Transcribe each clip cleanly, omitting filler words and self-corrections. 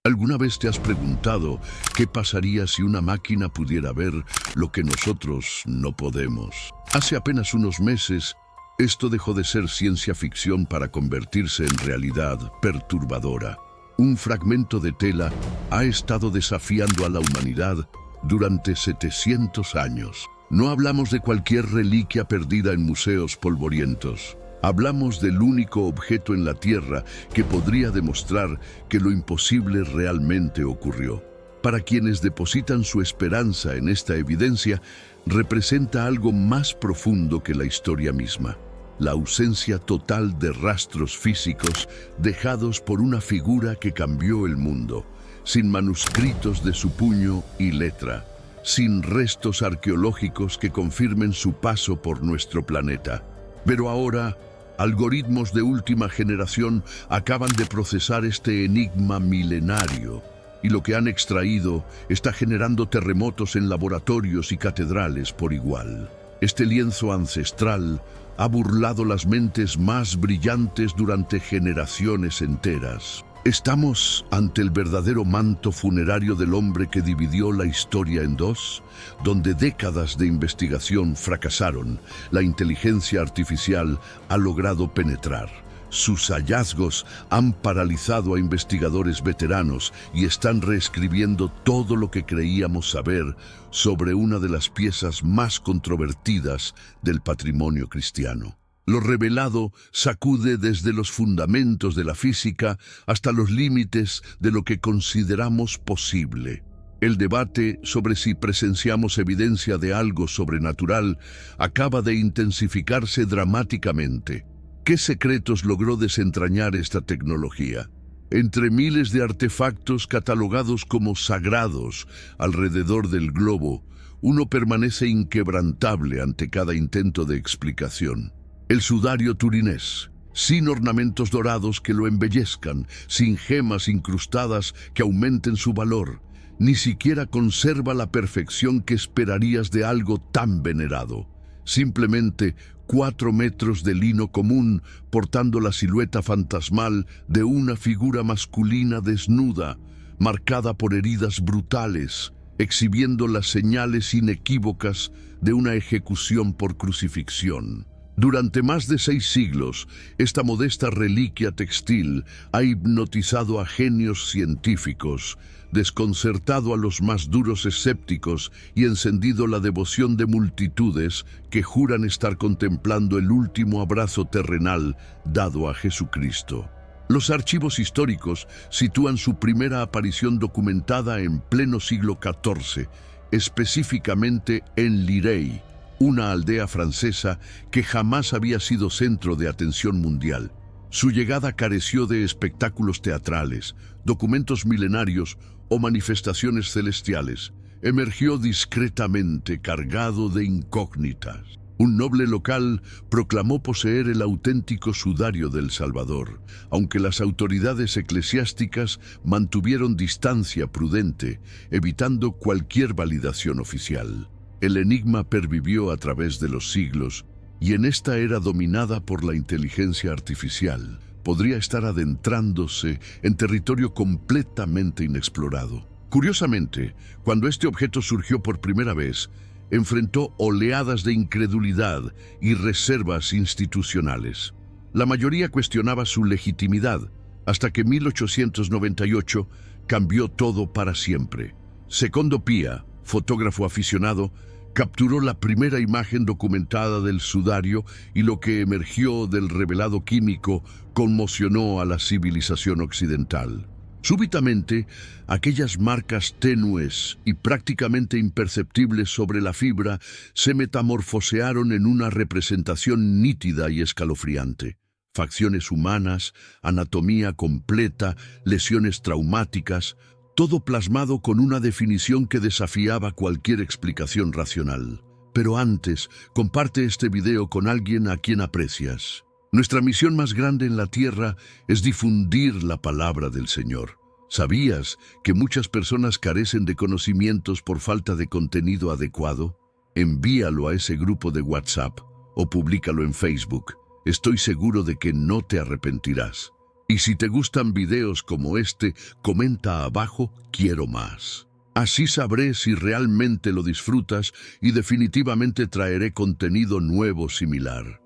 ¿Alguna vez te has preguntado qué pasaría si una máquina pudiera ver lo que nosotros no podemos? Hace apenas unos meses, esto dejó de ser ciencia ficción para convertirse en realidad perturbadora. Un fragmento de tela ha estado desafiando a la humanidad durante 700 años. No hablamos de cualquier reliquia perdida en museos polvorientos. Hablamos del único objeto en la Tierra que podría demostrar que lo imposible realmente ocurrió. Para quienes depositan su esperanza en esta evidencia, representa algo más profundo que la historia misma: la ausencia total de rastros físicos dejados por una figura que cambió el mundo, sin manuscritos de su puño y letra, sin restos arqueológicos que confirmen su paso por nuestro planeta. Pero ahora, algoritmos de última generación acaban de procesar este enigma milenario, y lo que han extraído está generando terremotos en laboratorios y catedrales por igual. Este lienzo ancestral ha burlado las mentes más brillantes durante generaciones enteras. ¿Estamos ante el verdadero manto funerario del hombre que dividió la historia en dos? Donde décadas de investigación fracasaron, la inteligencia artificial ha logrado penetrar. Sus hallazgos han paralizado a investigadores veteranos y están reescribiendo todo lo que creíamos saber sobre una de las piezas más controvertidas del patrimonio cristiano. Lo revelado sacude desde los fundamentos de la física hasta los límites de lo que consideramos posible. El debate sobre si presenciamos evidencia de algo sobrenatural acaba de intensificarse dramáticamente. ¿Qué secretos logró desentrañar esta tecnología? Entre miles de artefactos catalogados como sagrados alrededor del globo, uno permanece inquebrantable ante cada intento de explicación: el sudario turinés, sin ornamentos dorados que lo embellezcan, sin gemas incrustadas que aumenten su valor. Ni siquiera conserva la perfección que esperarías de algo tan venerado. Simplemente 4 metros de lino común portando la silueta fantasmal de una figura masculina desnuda, marcada por heridas brutales, exhibiendo las señales inequívocas de una ejecución por crucifixión. Durante más de 6 siglos, esta modesta reliquia textil ha hipnotizado a genios científicos, desconcertado a los más duros escépticos y encendido la devoción de multitudes que juran estar contemplando el último abrazo terrenal dado a Jesucristo. Los archivos históricos sitúan su primera aparición documentada en pleno siglo XIV, específicamente en Lirey, una aldea francesa que jamás había sido centro de atención mundial. Su llegada careció de espectáculos teatrales, documentos milenarios o manifestaciones celestiales. Emergió discretamente, cargado de incógnitas. Un noble local proclamó poseer el auténtico sudario del Salvador, aunque las autoridades eclesiásticas mantuvieron distancia prudente, evitando cualquier validación oficial. El enigma pervivió a través de los siglos, y en esta era dominada por la inteligencia artificial, podría estar adentrándose en territorio completamente inexplorado. Curiosamente, cuando este objeto surgió por primera vez, enfrentó oleadas de incredulidad y reservas institucionales. La mayoría cuestionaba su legitimidad, hasta que 1898 cambió todo para siempre. Secondo Pia, fotógrafo aficionado, capturó la primera imagen documentada del sudario, y lo que emergió del revelado químico conmocionó a la civilización occidental. Súbitamente, aquellas marcas tenues y prácticamente imperceptibles sobre la fibra se metamorfosearon en una representación nítida y escalofriante. Facciones humanas, anatomía completa, lesiones traumáticas, todo plasmado con una definición que desafiaba cualquier explicación racional. Pero antes, comparte este video con alguien a quien aprecias. Nuestra misión más grande en la Tierra es difundir la palabra del Señor. ¿Sabías que muchas personas carecen de conocimientos por falta de contenido adecuado? Envíalo a ese grupo de WhatsApp o públicalo en Facebook. Estoy seguro de que no te arrepentirás. Y si te gustan videos como este, comenta abajo "quiero más". Así sabré si realmente lo disfrutas y definitivamente traeré contenido nuevo similar.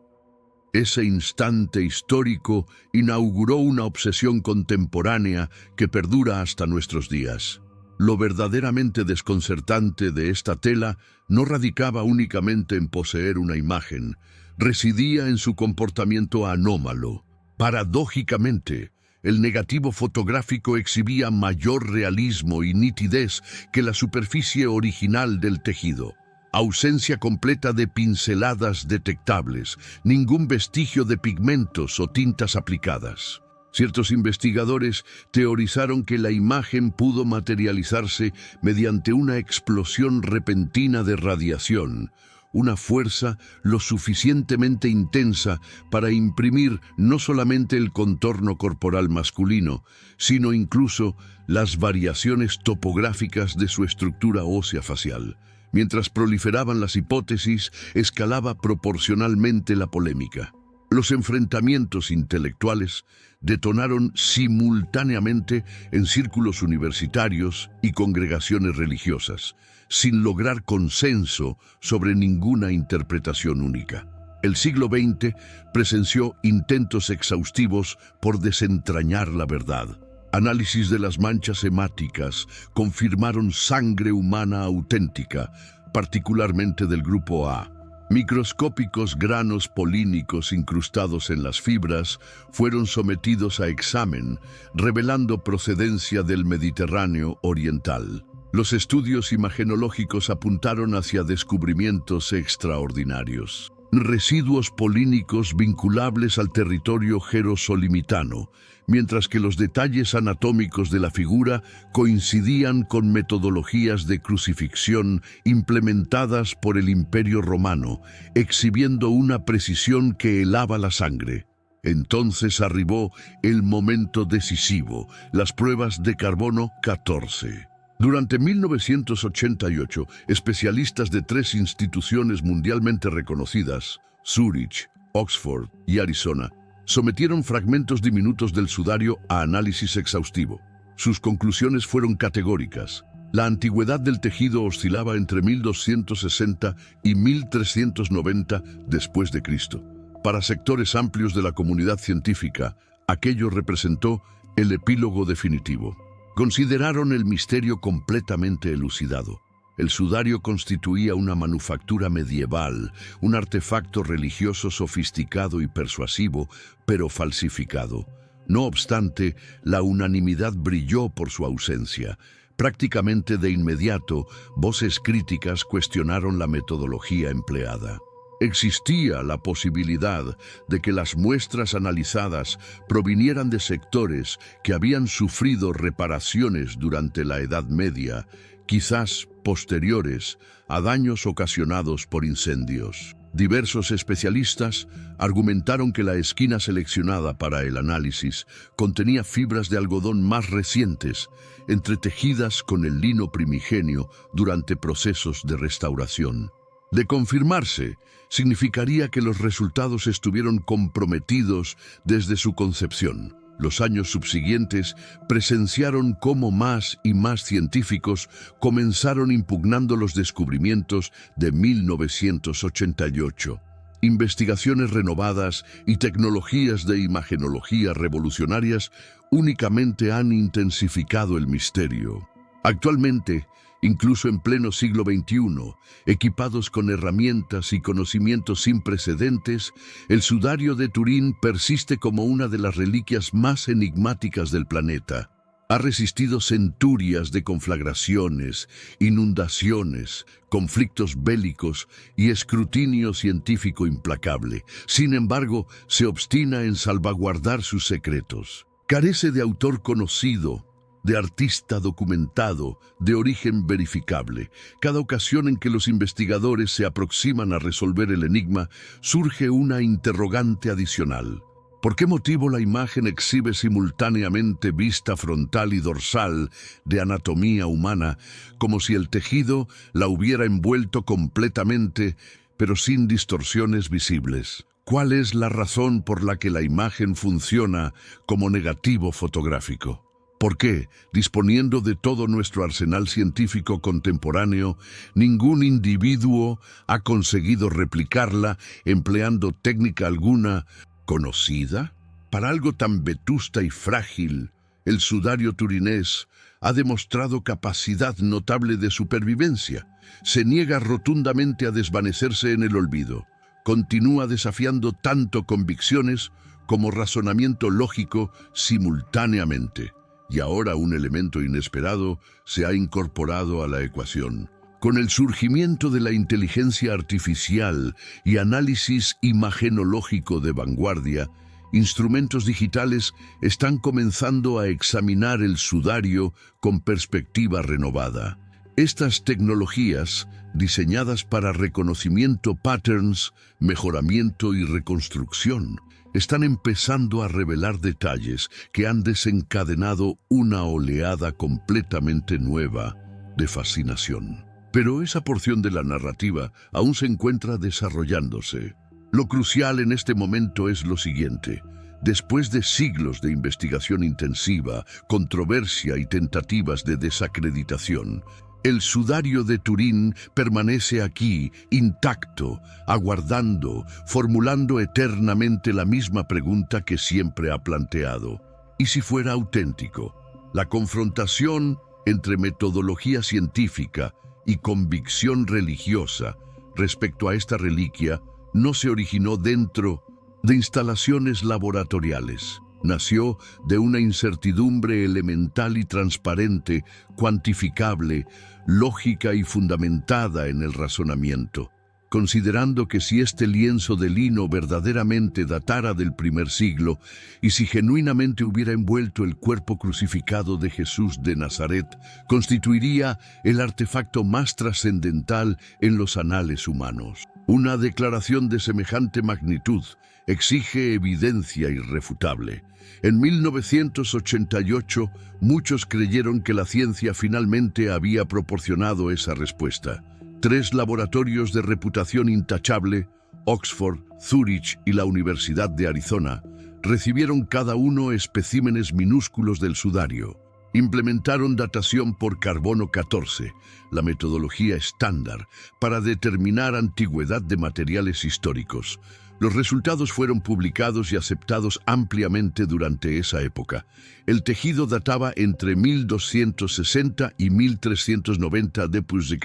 Ese instante histórico inauguró una obsesión contemporánea que perdura hasta nuestros días. Lo verdaderamente desconcertante de esta tela no radicaba únicamente en poseer una imagen, residía en su comportamiento anómalo. Paradójicamente, el negativo fotográfico exhibía mayor realismo y nitidez que la superficie original del tejido. Ausencia completa de pinceladas detectables, ningún vestigio de pigmentos o tintas aplicadas. Ciertos investigadores teorizaron que la imagen pudo materializarse mediante una explosión repentina de radiación, una fuerza lo suficientemente intensa para imprimir no solamente el contorno corporal masculino, sino incluso las variaciones topográficas de su estructura ósea facial. Mientras proliferaban las hipótesis, escalaba proporcionalmente la polémica. Los enfrentamientos intelectuales detonaron simultáneamente en círculos universitarios y congregaciones religiosas, sin lograr consenso sobre ninguna interpretación única. El siglo XX presenció intentos exhaustivos por desentrañar la verdad. Análisis de las manchas hemáticas confirmaron sangre humana auténtica, particularmente del grupo A. Microscópicos granos polínicos incrustados en las fibras fueron sometidos a examen, revelando procedencia del Mediterráneo oriental. Los estudios imagenológicos apuntaron hacia descubrimientos extraordinarios. Residuos polínicos vinculables al territorio jerosolimitano, mientras que los detalles anatómicos de la figura coincidían con metodologías de crucifixión implementadas por el Imperio Romano, exhibiendo una precisión que helaba la sangre. Entonces arribó el momento decisivo, las pruebas de carbono 14. Durante 1988, especialistas de 3 instituciones mundialmente reconocidas, Zúrich, Oxford y Arizona, sometieron fragmentos diminutos del sudario a análisis exhaustivo. Sus conclusiones fueron categóricas. La antigüedad del tejido oscilaba entre 1260 y 1390 después de Cristo. Para sectores amplios de la comunidad científica, aquello representó el epílogo definitivo. Consideraron el misterio completamente elucidado. El sudario constituía una manufactura medieval, un artefacto religioso sofisticado y persuasivo, pero falsificado. No obstante, la unanimidad brilló por su ausencia. Prácticamente de inmediato, voces críticas cuestionaron la metodología empleada. Existía la posibilidad de que las muestras analizadas provinieran de sectores que habían sufrido reparaciones durante la Edad Media, quizás posteriores a daños ocasionados por incendios. Diversos especialistas argumentaron que la esquina seleccionada para el análisis contenía fibras de algodón más recientes, entretejidas con el lino primigenio durante procesos de restauración. De confirmarse, significaría que los resultados estuvieron comprometidos desde su concepción. Los años subsiguientes presenciaron cómo más y más científicos comenzaron impugnando los descubrimientos de 1988. Investigaciones renovadas y tecnologías de imagenología revolucionarias únicamente han intensificado el misterio. Actualmente, incluso en pleno siglo XXI, equipados con herramientas y conocimientos sin precedentes, el sudario de Turín persiste como una de las reliquias más enigmáticas del planeta. Ha resistido centurias de conflagraciones, inundaciones, conflictos bélicos y escrutinio científico implacable. Sin embargo, se obstina en salvaguardar sus secretos. Carece de autor conocido, de artista documentado, de origen verificable. Cada ocasión en que los investigadores se aproximan a resolver el enigma, surge una interrogante adicional. ¿Por qué motivo la imagen exhibe simultáneamente vista frontal y dorsal de anatomía humana, como si el tejido la hubiera envuelto completamente, pero sin distorsiones visibles? ¿Cuál es la razón por la que la imagen funciona como negativo fotográfico? ¿Por qué, disponiendo de todo nuestro arsenal científico contemporáneo, ningún individuo ha conseguido replicarla empleando técnica alguna conocida? Para algo tan vetusta y frágil, el sudario turinés ha demostrado capacidad notable de supervivencia. Se niega rotundamente a desvanecerse en el olvido. Continúa desafiando tanto convicciones como razonamiento lógico simultáneamente. Y ahora un elemento inesperado se ha incorporado a la ecuación. Con el surgimiento de la inteligencia artificial y análisis imagenológico de vanguardia, instrumentos digitales están comenzando a examinar el sudario con perspectiva renovada. Estas tecnologías, diseñadas para reconocimiento patterns, mejoramiento y reconstrucción, están empezando a revelar detalles que han desencadenado una oleada completamente nueva de fascinación. Pero esa porción de la narrativa aún se encuentra desarrollándose. Lo crucial en este momento es lo siguiente. Después de siglos de investigación intensiva, controversia y tentativas de desacreditación, el sudario de Turín permanece aquí, intacto, aguardando, formulando eternamente la misma pregunta que siempre ha planteado. ¿Y si fuera auténtico? La confrontación entre metodología científica y convicción religiosa respecto a esta reliquia no se originó dentro de instalaciones laboratoriales. Nació de una incertidumbre elemental y transparente, cuantificable, lógica y fundamentada en el razonamiento. Considerando que si este lienzo de lino verdaderamente datara del primer siglo y si genuinamente hubiera envuelto el cuerpo crucificado de Jesús de Nazaret, constituiría el artefacto más trascendental en los anales humanos. Una declaración de semejante magnitud exige evidencia irrefutable. En 1988, muchos creyeron que la ciencia finalmente había proporcionado esa respuesta. 3 laboratorios de reputación intachable, Oxford, Zúrich y la Universidad de Arizona, recibieron cada uno especímenes minúsculos del sudario. Implementaron datación por carbono 14, la metodología estándar, para determinar antigüedad de materiales históricos. Los resultados fueron publicados y aceptados ampliamente durante esa época. El tejido databa entre 1260 y 1390 d.C.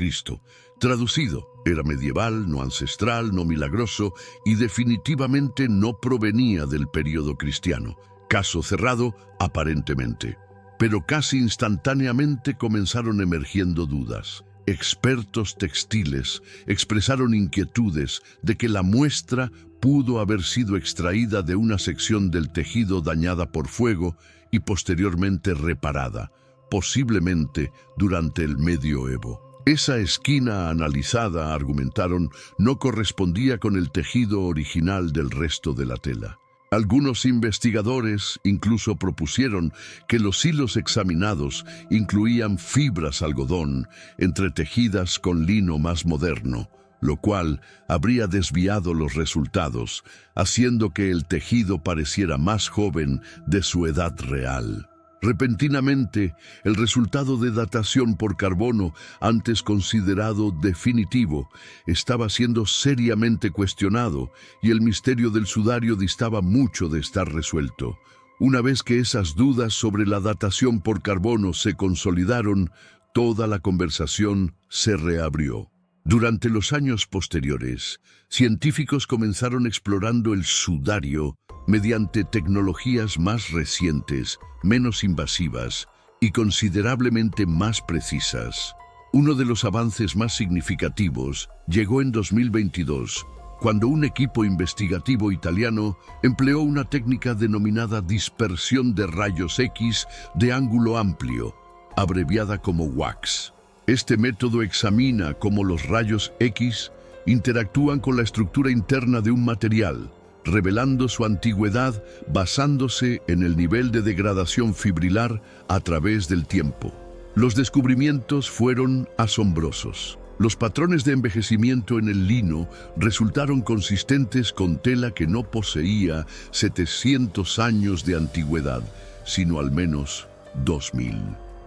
Traducido, era medieval, no ancestral, no milagroso y definitivamente no provenía del período cristiano. Caso cerrado, aparentemente. Pero casi instantáneamente comenzaron emergiendo dudas. Expertos textiles expresaron inquietudes de que la muestra pudo haber sido extraída de una sección del tejido dañada por fuego y posteriormente reparada, posiblemente durante el Medioevo. Esa esquina analizada, argumentaron, no correspondía con el tejido original del resto de la tela. Algunos investigadores incluso propusieron que los hilos examinados incluían fibras algodón entretejidas con lino más moderno, lo cual habría desviado los resultados, haciendo que el tejido pareciera más joven de su edad real. Repentinamente, el resultado de datación por carbono, antes considerado definitivo, estaba siendo seriamente cuestionado y el misterio del sudario distaba mucho de estar resuelto. Una vez que esas dudas sobre la datación por carbono se consolidaron, toda la conversación se reabrió. Durante los años posteriores, científicos comenzaron explorando el sudario mediante tecnologías más recientes, menos invasivas y considerablemente más precisas. Uno de los avances más significativos llegó en 2022, cuando un equipo investigativo italiano empleó una técnica denominada dispersión de rayos X de ángulo amplio, abreviada como WAX. Este método examina cómo los rayos X interactúan con la estructura interna de un material, revelando su antigüedad basándose en el nivel de degradación fibrilar a través del tiempo. Los descubrimientos fueron asombrosos. Los patrones de envejecimiento en el lino resultaron consistentes con tela que no poseía 700 años de antigüedad, sino al menos 2000.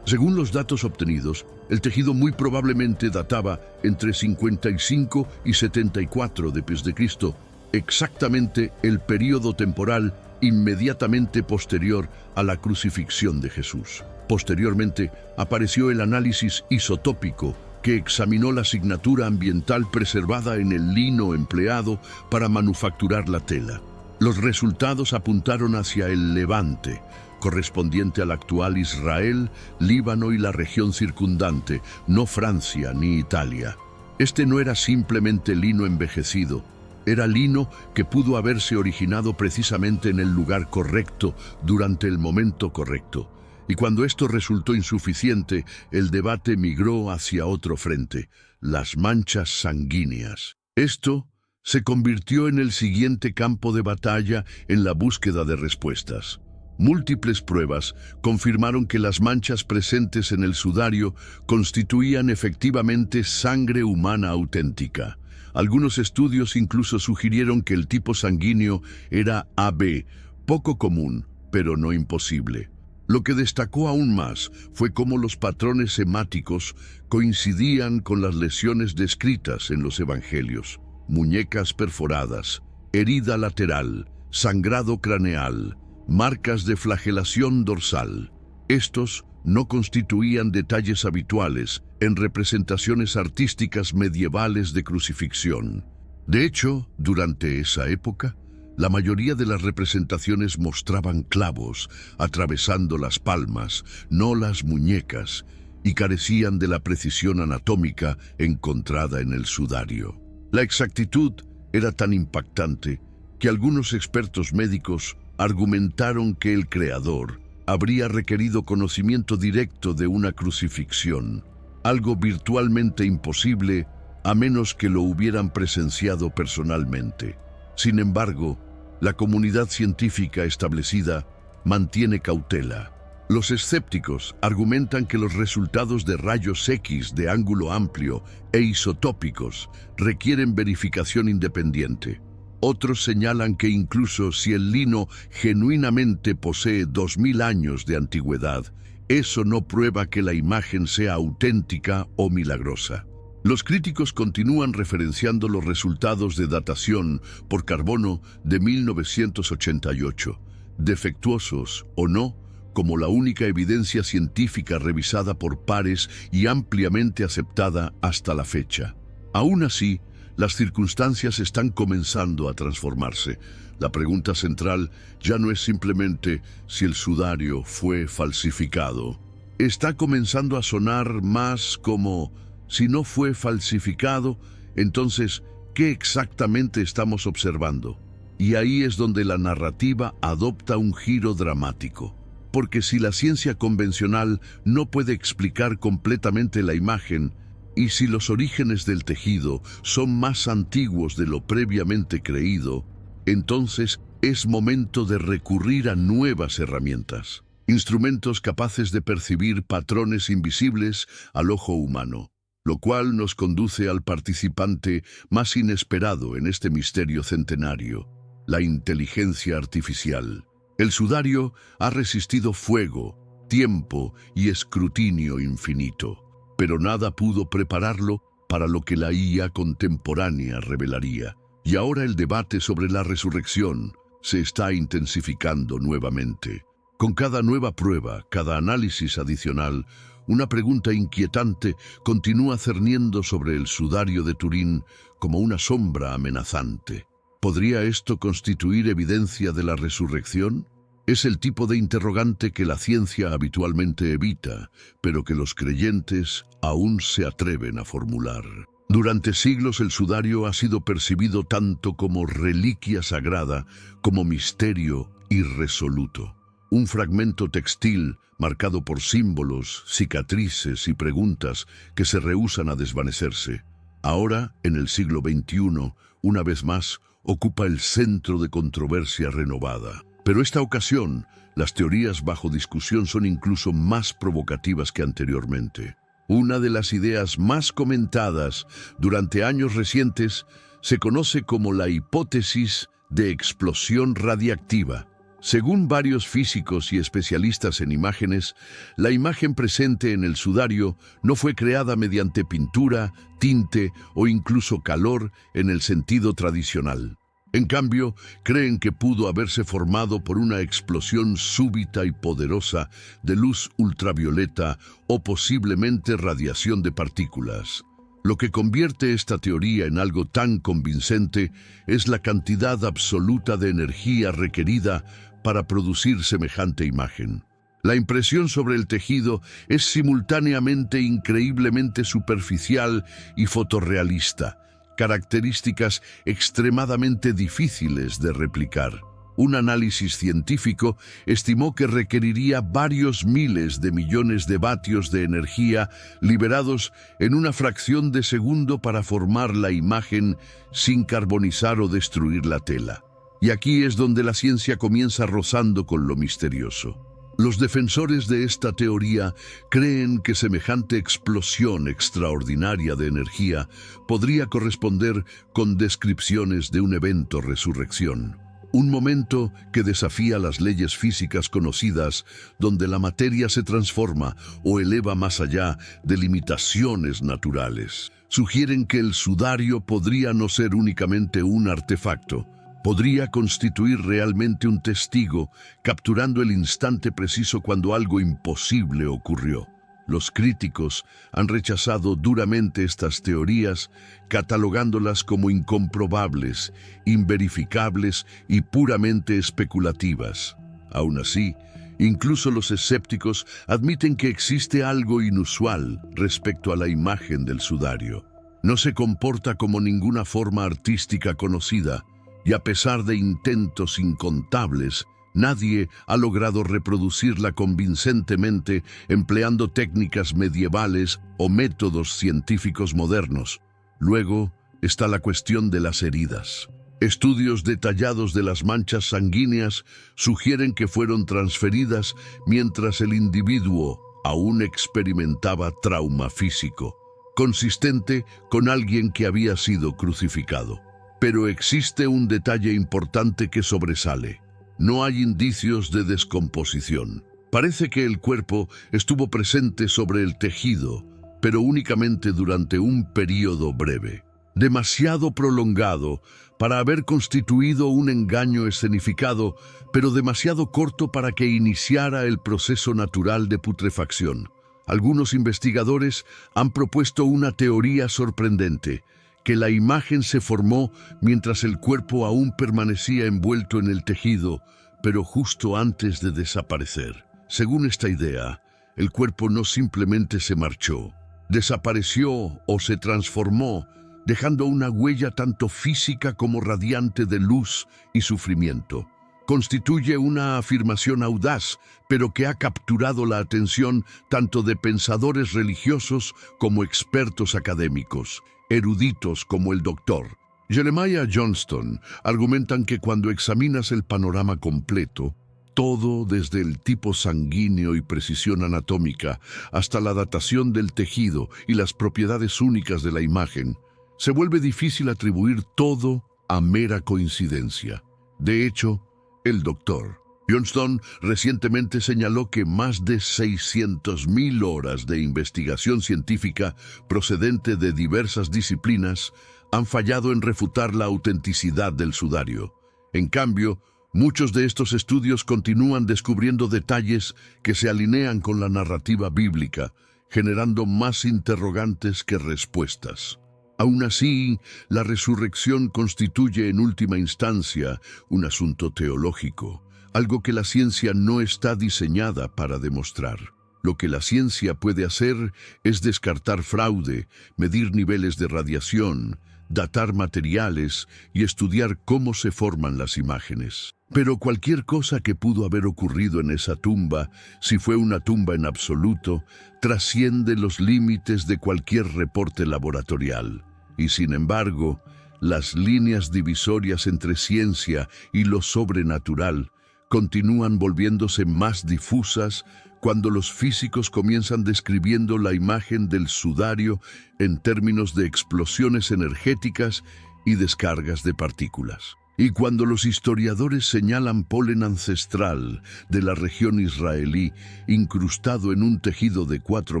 Según los datos obtenidos, el tejido muy probablemente databa entre 55 y 74 después de Cristo, exactamente el período temporal inmediatamente posterior a la crucifixión de Jesús. Posteriormente, apareció el análisis isotópico, que examinó la asignatura ambiental preservada en el lino empleado para manufacturar la tela. Los resultados apuntaron hacia el Levante, correspondiente al actual Israel, Líbano y la región circundante, no Francia ni Italia. Este no era simplemente lino envejecido, era lino que pudo haberse originado precisamente en el lugar correcto, durante el momento correcto. Y cuando esto resultó insuficiente, el debate migró hacia otro frente: las manchas sanguíneas. Esto se convirtió en el siguiente campo de batalla en la búsqueda de respuestas. Múltiples pruebas confirmaron que las manchas presentes en el sudario constituían efectivamente sangre humana auténtica. Algunos estudios incluso sugirieron que el tipo sanguíneo era AB, poco común, pero no imposible. Lo que destacó aún más fue cómo los patrones hemáticos coincidían con las lesiones descritas en los evangelios: muñecas perforadas, herida lateral, sangrado craneal, marcas de flagelación dorsal. Estos no constituían detalles habituales en representaciones artísticas medievales de crucifixión. De hecho, durante esa época, la mayoría de las representaciones mostraban clavos atravesando las palmas, no las muñecas, y carecían de la precisión anatómica encontrada en el sudario. La exactitud era tan impactante que algunos expertos médicos argumentaron que el creador habría requerido conocimiento directo de una crucifixión, algo virtualmente imposible a menos que lo hubieran presenciado personalmente. Sin embargo, la comunidad científica establecida mantiene cautela. Los escépticos argumentan que los resultados de rayos X de ángulo amplio e isotópicos requieren verificación independiente. Otros señalan que incluso si el lino genuinamente posee 2000 años de antigüedad, eso no prueba que la imagen sea auténtica o milagrosa. Los críticos continúan referenciando los resultados de datación por carbono de 1988, defectuosos o no, como la única evidencia científica revisada por pares y ampliamente aceptada hasta la fecha. Aún así, las circunstancias están comenzando a transformarse. La pregunta central ya no es simplemente si el sudario fue falsificado. Está comenzando a sonar más como: si no fue falsificado, entonces, ¿qué exactamente estamos observando? Y ahí es donde la narrativa adopta un giro dramático. Porque si la ciencia convencional no puede explicar completamente la imagen, y si los orígenes del tejido son más antiguos de lo previamente creído, entonces es momento de recurrir a nuevas herramientas, instrumentos capaces de percibir patrones invisibles al ojo humano, lo cual nos conduce al participante más inesperado en este misterio centenario: la inteligencia artificial. El sudario ha resistido fuego, tiempo y escrutinio infinito, pero nada pudo prepararlo para lo que la IA contemporánea revelaría. Y ahora el debate sobre la resurrección se está intensificando nuevamente. Con cada nueva prueba, cada análisis adicional, una pregunta inquietante continúa cerniendo sobre el sudario de Turín como una sombra amenazante. ¿Podría esto constituir evidencia de la resurrección? Es el tipo de interrogante que la ciencia habitualmente evita, pero que los creyentes aún se atreven a formular. Durante siglos el sudario ha sido percibido tanto como reliquia sagrada como misterio irresoluto. Un fragmento textil marcado por símbolos, cicatrices y preguntas que se rehúsan a desvanecerse. Ahora, en el siglo XXI, una vez más, ocupa el centro de controversia renovada. Pero esta ocasión, las teorías bajo discusión son incluso más provocativas que anteriormente. Una de las ideas más comentadas durante años recientes se conoce como la hipótesis de explosión radiactiva. Según varios físicos y especialistas en imágenes, la imagen presente en el sudario no fue creada mediante pintura, tinte o incluso calor en el sentido tradicional. En cambio, creen que pudo haberse formado por una explosión súbita y poderosa de luz ultravioleta o posiblemente radiación de partículas. Lo que convierte esta teoría en algo tan convincente es la cantidad absoluta de energía requerida para producir semejante imagen. La impresión sobre el tejido es simultáneamente increíblemente superficial y fotorrealista, características extremadamente difíciles de replicar. Un análisis científico estimó que requeriría varios miles de millones de vatios de energía liberados en una fracción de segundo para formar la imagen sin carbonizar o destruir la tela. Y aquí es donde la ciencia comienza rozando con lo misterioso. Los defensores de esta teoría creen que semejante explosión extraordinaria de energía podría corresponder con descripciones de un evento resurrección. Un momento que desafía las leyes físicas conocidas, donde la materia se transforma o eleva más allá de limitaciones naturales. Sugieren que el sudario podría no ser únicamente un artefacto, podría constituir realmente un testigo, capturando el instante preciso cuando algo imposible ocurrió. Los críticos han rechazado duramente estas teorías, catalogándolas como incomprobables, inverificables y puramente especulativas. Aún así, incluso los escépticos admiten que existe algo inusual respecto a la imagen del sudario. No se comporta como ninguna forma artística conocida, y a pesar de intentos incontables, nadie ha logrado reproducirla convincentemente empleando técnicas medievales o métodos científicos modernos. Luego está la cuestión de las heridas. Estudios detallados de las manchas sanguíneas sugieren que fueron transferidas mientras el individuo aún experimentaba trauma físico, consistente con alguien que había sido crucificado. Pero existe un detalle importante que sobresale. No hay indicios de descomposición. Parece que el cuerpo estuvo presente sobre el tejido, pero únicamente durante un período breve, demasiado prolongado para haber constituido un engaño escenificado, pero demasiado corto para que iniciara el proceso natural de putrefacción. Algunos investigadores han propuesto una teoría sorprendente, que la imagen se formó mientras el cuerpo aún permanecía envuelto en el tejido, pero justo antes de desaparecer. Según esta idea, el cuerpo no simplemente se marchó, desapareció o se transformó, dejando una huella tanto física como radiante de luz y sufrimiento. Constituye una afirmación audaz, pero que ha capturado la atención tanto de pensadores religiosos como expertos académicos. Eruditos como el Dr. Jeremiah Johnston argumentan que cuando examinas el panorama completo, todo desde el tipo sanguíneo y precisión anatómica hasta la datación del tejido y las propiedades únicas de la imagen, se vuelve difícil atribuir todo a mera coincidencia. De hecho, el Dr. Johnston recientemente señaló que más de 600.000 horas de investigación científica procedente de diversas disciplinas han fallado en refutar la autenticidad del sudario. En cambio, muchos de estos estudios continúan descubriendo detalles que se alinean con la narrativa bíblica, generando más interrogantes que respuestas. Aún así, la resurrección constituye en última instancia un asunto teológico, algo que la ciencia no está diseñada para demostrar. Lo que la ciencia puede hacer es descartar fraude, medir niveles de radiación, datar materiales y estudiar cómo se forman las imágenes. Pero cualquier cosa que pudo haber ocurrido en esa tumba, si fue una tumba en absoluto, trasciende los límites de cualquier reporte laboratorial. Y sin embargo, las líneas divisorias entre ciencia y lo sobrenatural continúan volviéndose más difusas cuando los físicos comienzan describiendo la imagen del sudario en términos de explosiones energéticas y descargas de partículas. Y cuando los historiadores señalan polen ancestral de la región israelí incrustado en un tejido de 4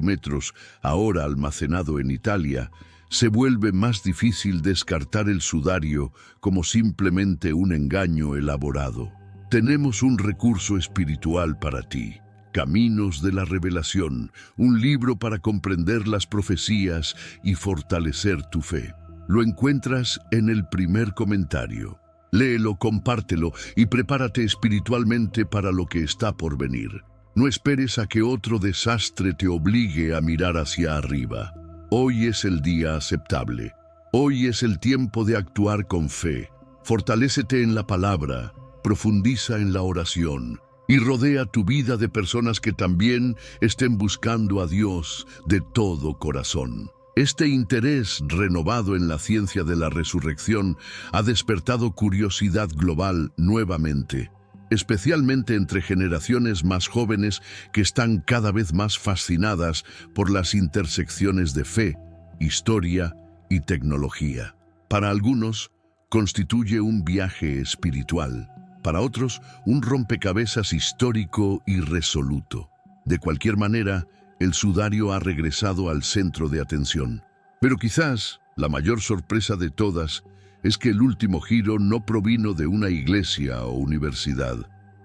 metros, ahora almacenado en Italia, se vuelve más difícil descartar el sudario como simplemente un engaño elaborado. Tenemos un recurso espiritual para ti. Caminos de la Revelación, un libro para comprender las profecías y fortalecer tu fe. Lo encuentras en el primer comentario. Léelo, compártelo y prepárate espiritualmente para lo que está por venir. No esperes a que otro desastre te obligue a mirar hacia arriba. Hoy es el día aceptable. Hoy es el tiempo de actuar con fe. Fortalécete en la palabra, profundiza en la oración y rodea tu vida de personas que también estén buscando a Dios de todo corazón. Este interés renovado en la ciencia de la resurrección ha despertado curiosidad global nuevamente, especialmente entre generaciones más jóvenes que están cada vez más fascinadas por las intersecciones de fe, historia y tecnología. Para algunos, constituye un viaje espiritual, para otros, un rompecabezas histórico y resoluto. De cualquier manera, el sudario ha regresado al centro de atención. Pero quizás la mayor sorpresa de todas es que el último giro no provino de una iglesia o universidad.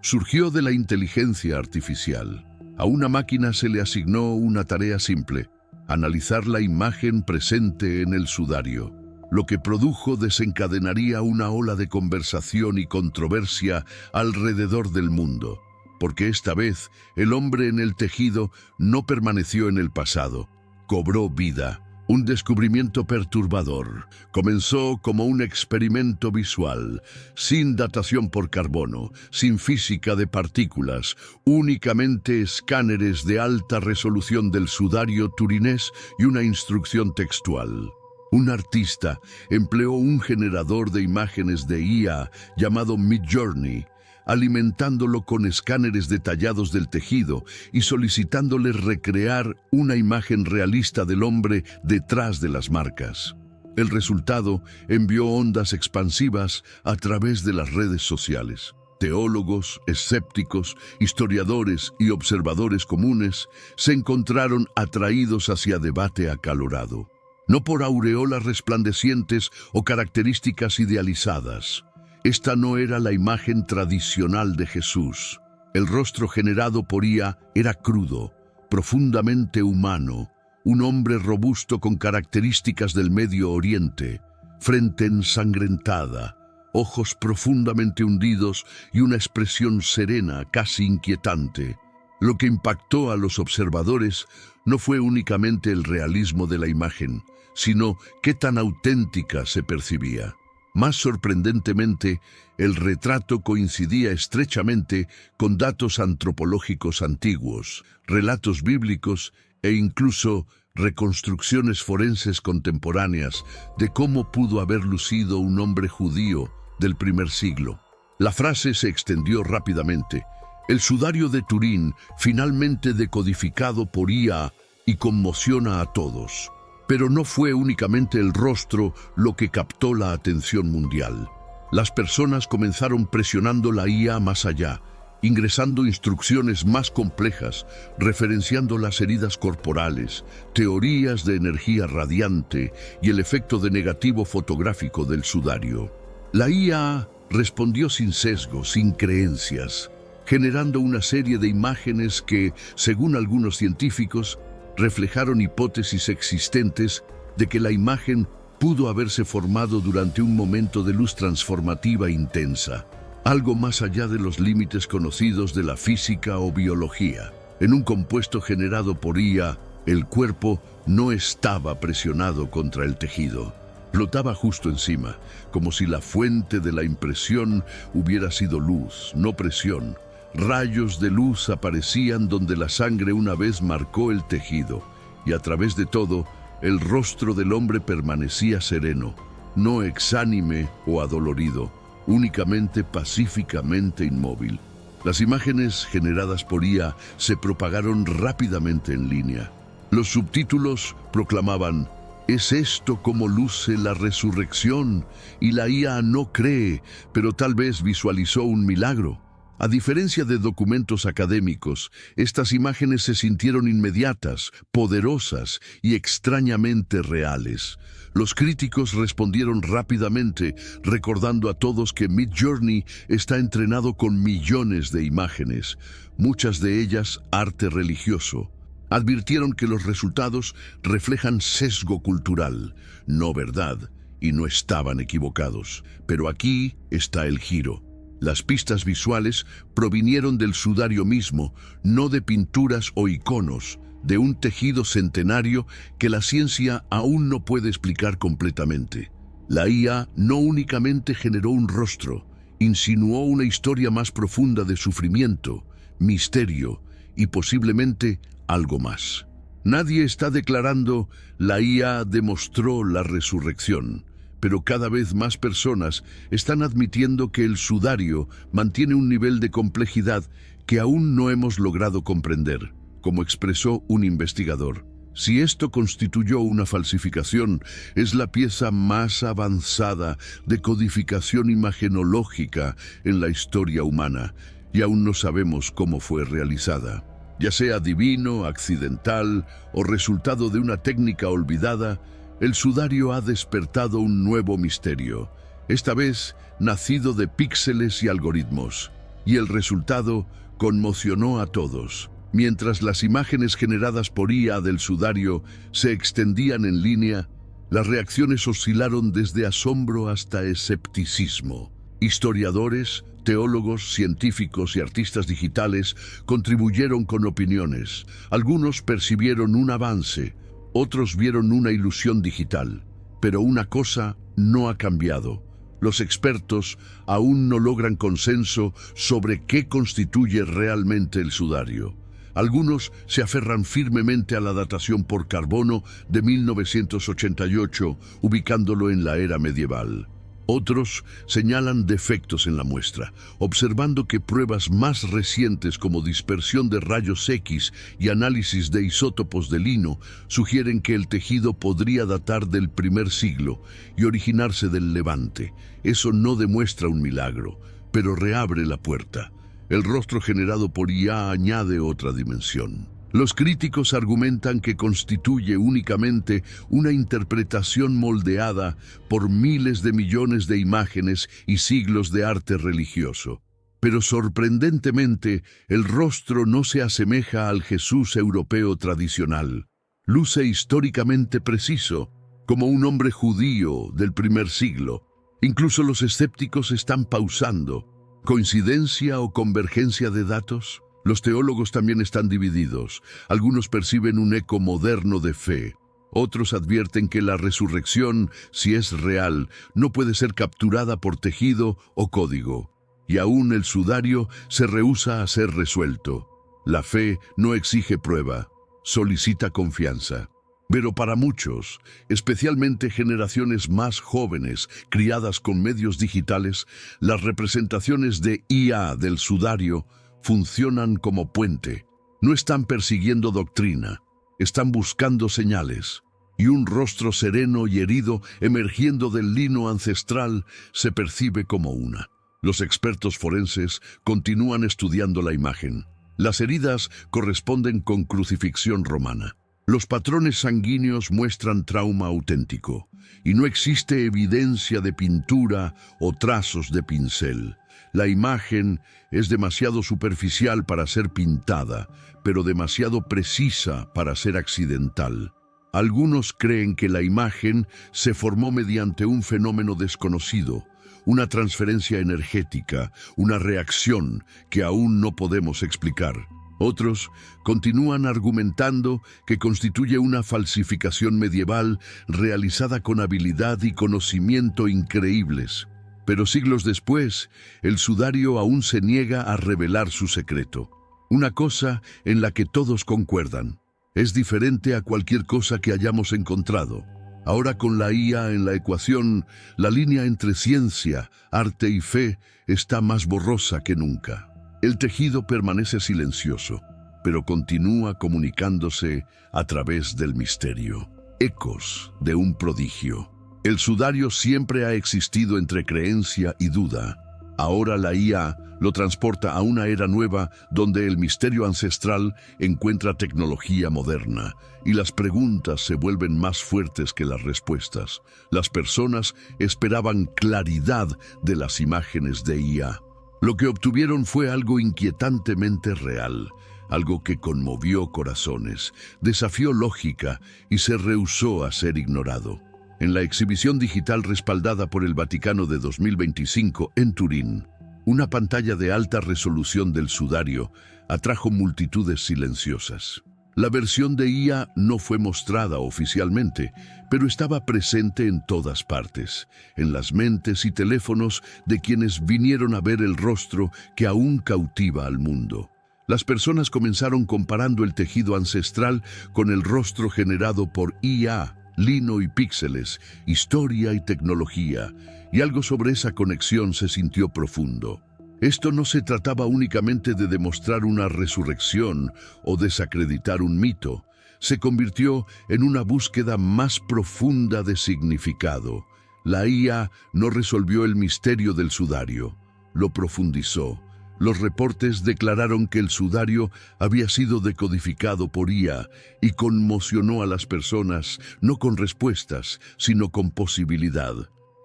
Surgió de la inteligencia artificial. A una máquina se le asignó una tarea simple: analizar la imagen presente en el sudario. Lo que produjo desencadenaría una ola de conversación y controversia alrededor del mundo. Porque esta vez el hombre en el tejido no permaneció en el pasado, cobró vida. Un descubrimiento perturbador. Comenzó como un experimento visual, sin datación por carbono, sin física de partículas, únicamente escáneres de alta resolución del sudario turinés y una instrucción textual. Un artista empleó un generador de imágenes de IA llamado Midjourney, alimentándolo con escáneres detallados del tejido y solicitándole recrear una imagen realista del hombre detrás de las marcas. El resultado envió ondas expansivas a través de las redes sociales. Teólogos, escépticos, historiadores y observadores comunes se encontraron atraídos hacia debate acalorado. No por aureolas resplandecientes o características idealizadas. Esta no era la imagen tradicional de Jesús. El rostro generado por IA era crudo, profundamente humano, un hombre robusto con características del Medio Oriente, frente ensangrentada, ojos profundamente hundidos y una expresión serena, casi inquietante. Lo que impactó a los observadores no fue únicamente el realismo de la imagen, sino qué tan auténtica se percibía. Más sorprendentemente, el retrato coincidía estrechamente con datos antropológicos antiguos, relatos bíblicos e incluso reconstrucciones forenses contemporáneas de cómo pudo haber lucido un hombre judío del primer siglo. La frase se extendió rápidamente. El sudario de Turín, finalmente decodificado por IA, y conmociona a todos. Pero no fue únicamente el rostro lo que captó la atención mundial. Las personas comenzaron presionando la IA más allá, ingresando instrucciones más complejas, referenciando las heridas corporales, teorías de energía radiante y el efecto de negativo fotográfico del sudario. La IA respondió sin sesgo, sin creencias, generando una serie de imágenes que, según algunos científicos, reflejaron hipótesis existentes de que la imagen pudo haberse formado durante un momento de luz transformativa intensa, algo más allá de los límites conocidos de la física o biología. En un compuesto generado por IA, el cuerpo no estaba presionado contra el tejido. Flotaba justo encima, como si la fuente de la impresión hubiera sido luz, no presión. Rayos de luz aparecían donde la sangre una vez marcó el tejido, y a través de todo, el rostro del hombre permanecía sereno, no exánime o adolorido, únicamente pacíficamente inmóvil. Las imágenes generadas por IA se propagaron rápidamente en línea. Los subtítulos proclamaban: «¿Es esto como luce la resurrección?» Y la IA no cree, pero tal vez visualizó un milagro. A diferencia de documentos académicos, estas imágenes se sintieron inmediatas, poderosas y extrañamente reales. Los críticos respondieron rápidamente, recordando a todos que Midjourney está entrenado con millones de imágenes, muchas de ellas arte religioso. Advirtieron que los resultados reflejan sesgo cultural, no verdad, y no estaban equivocados. Pero aquí está el giro. Las pistas visuales provinieron del sudario mismo, no de pinturas o iconos, de un tejido centenario que la ciencia aún no puede explicar completamente. La IA no únicamente generó un rostro, insinuó una historia más profunda de sufrimiento, misterio y posiblemente algo más. Nadie está declarando la IA demostró la resurrección, pero cada vez más personas están admitiendo que el sudario mantiene un nivel de complejidad que aún no hemos logrado comprender, como expresó un investigador. Si esto constituyó una falsificación, es la pieza más avanzada de codificación imagenológica en la historia humana, y aún no sabemos cómo fue realizada. Ya sea divino, accidental o resultado de una técnica olvidada, el sudario ha despertado un nuevo misterio, esta vez nacido de píxeles y algoritmos, y el resultado conmocionó a todos. Mientras las imágenes generadas por IA del sudario se extendían en línea, las reacciones oscilaron desde asombro hasta escepticismo. Historiadores, teólogos, científicos y artistas digitales contribuyeron con opiniones. Algunos percibieron un avance, otros vieron una ilusión digital. Pero una cosa no ha cambiado. Los expertos aún no logran consenso sobre qué constituye realmente el sudario. Algunos se aferran firmemente a la datación por carbono de 1988, ubicándolo en la era medieval. Otros señalan defectos en la muestra, observando que pruebas más recientes como dispersión de rayos X y análisis de isótopos de lino sugieren que el tejido podría datar del primer siglo y originarse del Levante. Eso no demuestra un milagro, pero reabre la puerta. El rostro generado por IA añade otra dimensión. Los críticos argumentan que constituye únicamente una interpretación moldeada por miles de millones de imágenes y siglos de arte religioso. Pero sorprendentemente, el rostro no se asemeja al Jesús europeo tradicional. Luce históricamente preciso, como un hombre judío del primer siglo. Incluso los escépticos están pausando. ¿Coincidencia o convergencia de datos? Los teólogos también están divididos. Algunos perciben un eco moderno de fe. Otros advierten que la resurrección, si es real, no puede ser capturada por tejido o código. Y aún el sudario se rehúsa a ser resuelto. La fe no exige prueba, solicita confianza. Pero para muchos, especialmente generaciones más jóvenes criadas con medios digitales, las representaciones de IA del sudario funcionan como puente. No están persiguiendo doctrina, están buscando señales. Y un rostro sereno y herido emergiendo del lino ancestral se percibe como una. Los expertos forenses continúan estudiando la imagen. Las heridas corresponden con crucifixión romana. Los patrones sanguíneos muestran trauma auténtico, y no existe evidencia de pintura o trazos de pincel. La imagen es demasiado superficial para ser pintada, pero demasiado precisa para ser accidental. Algunos creen que la imagen se formó mediante un fenómeno desconocido, una transferencia energética, una reacción que aún no podemos explicar. Otros continúan argumentando que constituye una falsificación medieval realizada con habilidad y conocimiento increíbles. Pero siglos después, el sudario aún se niega a revelar su secreto. Una cosa en la que todos concuerdan. Es diferente a cualquier cosa que hayamos encontrado. Ahora con la IA en la ecuación, la línea entre ciencia, arte y fe está más borrosa que nunca. El tejido permanece silencioso, pero continúa comunicándose a través del misterio. Ecos de un prodigio. El sudario siempre ha existido entre creencia y duda. Ahora la IA lo transporta a una era nueva donde el misterio ancestral encuentra tecnología moderna y las preguntas se vuelven más fuertes que las respuestas. Las personas esperaban claridad de las imágenes de IA. Lo que obtuvieron fue algo inquietantemente real, algo que conmovió corazones, desafió lógica y se rehusó a ser ignorado. En la exhibición digital respaldada por el Vaticano de 2025 en Turín, una pantalla de alta resolución del sudario atrajo multitudes silenciosas. La versión de IA no fue mostrada oficialmente, pero estaba presente en todas partes, en las mentes y teléfonos de quienes vinieron a ver el rostro que aún cautiva al mundo. Las personas comenzaron comparando el tejido ancestral con el rostro generado por IA, lino y píxeles, historia y tecnología, y algo sobre esa conexión se sintió profundo. Esto no se trataba únicamente de demostrar una resurrección o desacreditar un mito, se convirtió en una búsqueda más profunda de significado. La IA no resolvió el misterio del sudario, lo profundizó. Los reportes declararon que el sudario había sido decodificado por IA y conmocionó a las personas, no con respuestas, sino con posibilidad.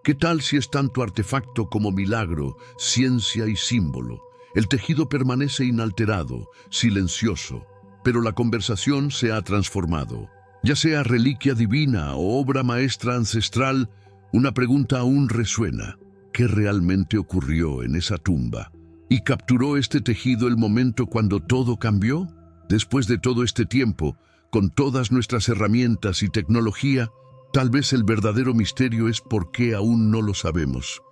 ¿Qué tal si es tanto artefacto como milagro, ciencia y símbolo? El tejido permanece inalterado, silencioso, pero la conversación se ha transformado. Ya sea reliquia divina o obra maestra ancestral, una pregunta aún resuena. ¿Qué realmente ocurrió en esa tumba? ¿Y capturó este tejido el momento cuando todo cambió? Después de todo este tiempo, con todas nuestras herramientas y tecnología, tal vez el verdadero misterio es por qué aún no lo sabemos.